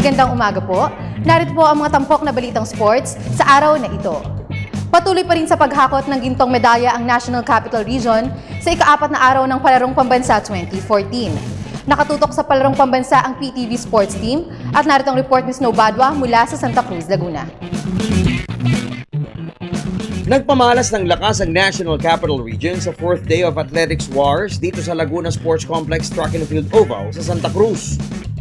Magandang umaga po. Narito po ang mga tampok na balitang sports sa araw na ito. Patuloy pa rin sa paghakot ng gintong medalya ang National Capital Region sa ika-4 na araw ng Palarong Pambansa 2014. Nakatutok sa Palarong Pambansa ang PTV Sports Team at narito ang report ni Snow Badwa mula sa Santa Cruz, Laguna. Nagpamalas ng lakas ang National Capital Region sa 4th day of Athletics Wars dito sa Laguna Sports Complex Track and Field Oval sa Santa Cruz.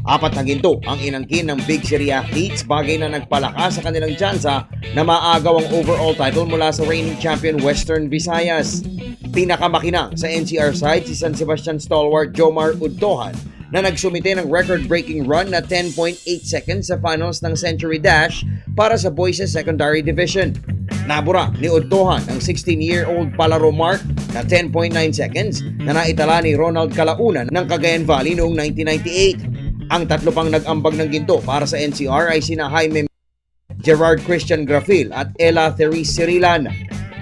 4 na ginto ang inangkin ng Big City athletes, bagay na nagpalakas sa kanilang tsansa na maagaw ang overall title mula sa reigning champion Western Visayas. Pinakamakinang sa NCR side si San Sebastian stalwart Jomar Udtohan na nagsumite ng record-breaking run na 10.8 seconds sa finals ng Century Dash para sa Boys' Secondary Division. Nabura ni Udtohan ang 16-year-old palaro mark na 10.9 seconds na naitala ni Ronald Calaunan ng Cagayan Valley noong 1998. Ang tatlo pang nag-ambag ng ginto para sa NCR ay sina Jaime Gerard Christian Grafil at Ella Therese Cirilan.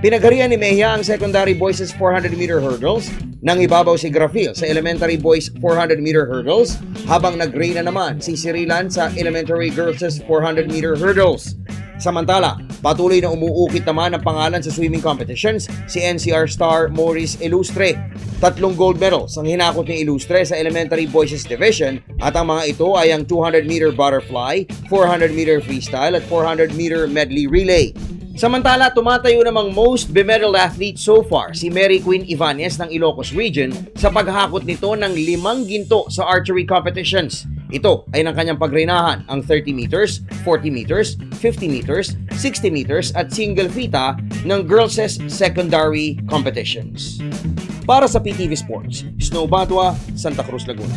Pinagharian ni Mejia ang secondary boys' 400-meter hurdles, nang ibabaw si Grafil sa elementary boys' 400-meter hurdles, habang nag-reyna naman si Cirilan sa elementary girls' 400-meter hurdles. Samantala, patuloy na umuukit naman ang pangalan sa swimming competitions si NCR star Maurice Ilustre. 3 gold medals ang hinakot ni Ilustre sa elementary boys' division at ang mga ito ay ang 200-meter butterfly, 400-meter freestyle at 400-meter medley relay. Samantala, tumatayo namang most bemedaled athlete so far si Mary Queen Ibanez ng Ilocos Region sa paghakot nito ng 5 ginto sa archery competitions. Ito ay ng kanyang pagreynahan ang 30 meters, 40 meters, 50 meters, 60 meters at single fita ng girls' secondary competitions. Para sa PTV Sports, Snow Badwa, Santa Cruz, Laguna.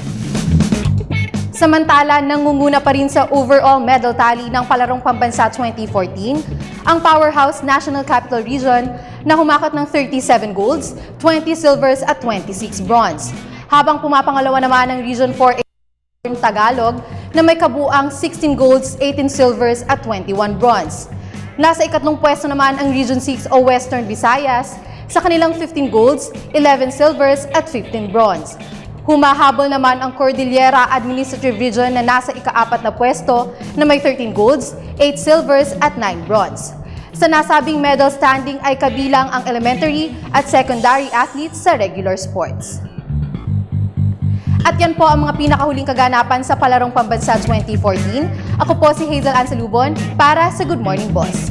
Samantala, nangunguna pa rin sa overall medal tally ng Palarong Pambansa 2014 ang Powerhouse National Capital Region na humakot ng 37 golds, 20 silvers at 26 bronze. Habang pumapangalawa naman ang Region 4 Tagalog na may kabuang 16 golds, 18 silvers at 21 bronze. Nasa ikatlong pwesto naman ang Region 6 o Western Visayas sa kanilang 15 golds, 11 silvers at 15 bronze. Humahabol naman ang Cordillera Administrative Region na nasa ika-4 na pwesto na may 13 golds, 8 silvers at 9 bronze. Sa nasabing medal standing ay kabilang ang elementary at secondary athletes sa regular sports. At yan po ang mga pinakahuling kaganapan sa Palarong Pambansa 2014. Ako po si Hazel Ansalubon para sa Good Morning Boss.